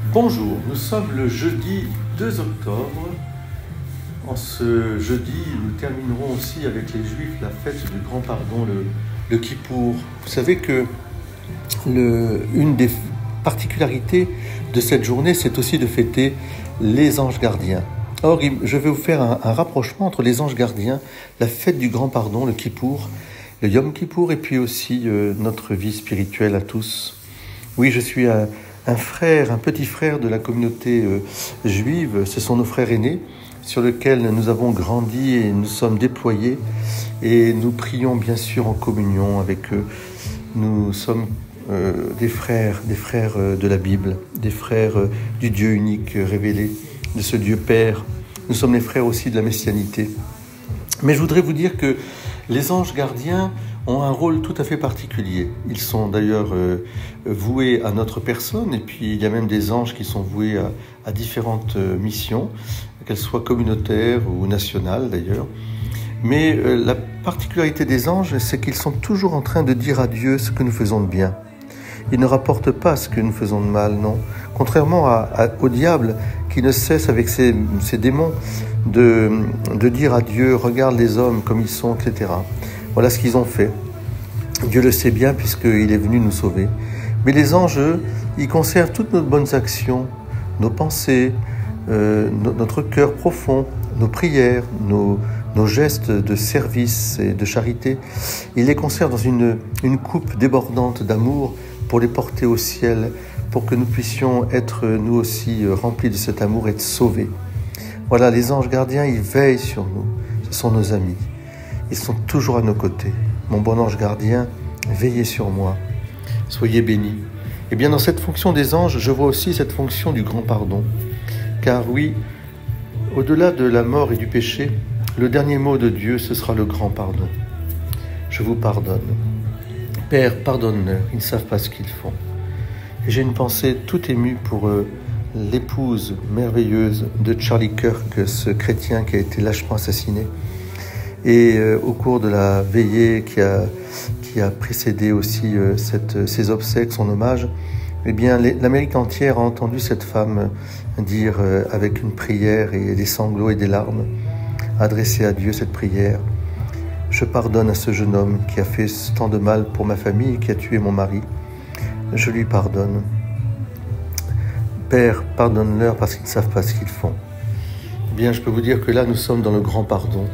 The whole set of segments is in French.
Bonjour, nous sommes le jeudi 2 octobre. En ce jeudi, nous terminerons aussi avec les Juifs la fête du grand pardon, le Kippour. Vous savez que une des particularités de cette journée, c'est aussi de fêter les anges gardiens. Or, je vais vous faire un rapprochement entre les anges gardiens, la fête du grand pardon, le Kippour, le Yom Kippour, et puis aussi notre vie spirituelle à tous. Oui, je suis un petit frère de la communauté juive. Ce sont nos frères aînés sur lesquels nous avons grandi et nous sommes déployés. Et nous prions bien sûr en communion avec eux. Nous sommes des frères de la Bible, des frères du Dieu unique révélé, de ce Dieu Père. Nous sommes les frères aussi de la messianité. Mais je voudrais vous dire que les anges gardiens ont un rôle tout à fait particulier. Ils sont d'ailleurs voués à notre personne, et puis il y a même des anges qui sont voués à différentes missions, qu'elles soient communautaires ou nationales d'ailleurs. Mais la particularité des anges, c'est qu'ils sont toujours en train de dire à Dieu ce que nous faisons de bien. Ils ne rapportent pas ce que nous faisons de mal, non. Contrairement au diable, qui ne cesse avec ses démons de dire à Dieu « Regarde les hommes comme ils sont, etc. » Voilà ce qu'ils ont fait. Dieu le sait bien puisqu'il est venu nous sauver. Mais les anges, eux, ils conservent toutes nos bonnes actions, nos pensées, notre cœur profond, nos prières, nos gestes de service et de charité. Ils les conservent dans une coupe débordante d'amour pour les porter au ciel, pour que nous puissions être nous aussi remplis de cet amour et être sauvés. Voilà, les anges gardiens, ils veillent sur nous. Ce sont nos amis. Ils sont toujours à nos côtés. Mon bon ange gardien, veillez sur moi. Soyez bénis. Et bien, dans cette fonction des anges, je vois aussi cette fonction du grand pardon. Car oui, au-delà de la mort et du péché, le dernier mot de Dieu, ce sera le grand pardon. Je vous pardonne. Père, pardonne-leur, ils ne savent pas ce qu'ils font. Et j'ai une pensée toute émue pour l'épouse merveilleuse de Charlie Kirk, ce chrétien qui a été lâchement assassiné. Et au cours de la veillée qui a précédé aussi ses obsèques, son hommage, eh bien, l'Amérique entière a entendu cette femme dire avec une prière et des sanglots et des larmes, adresser à Dieu cette prière. Je pardonne à ce jeune homme qui a fait tant de mal pour ma famille et qui a tué mon mari. Je lui pardonne. Père, pardonne-leur parce qu'ils ne savent pas ce qu'ils font. Eh bien, je peux vous dire que là, nous sommes dans le grand pardon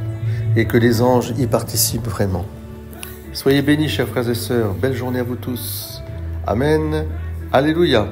et que les anges y participent vraiment. Soyez bénis, chers frères et sœurs. Belle journée à vous tous. Amen. Alléluia.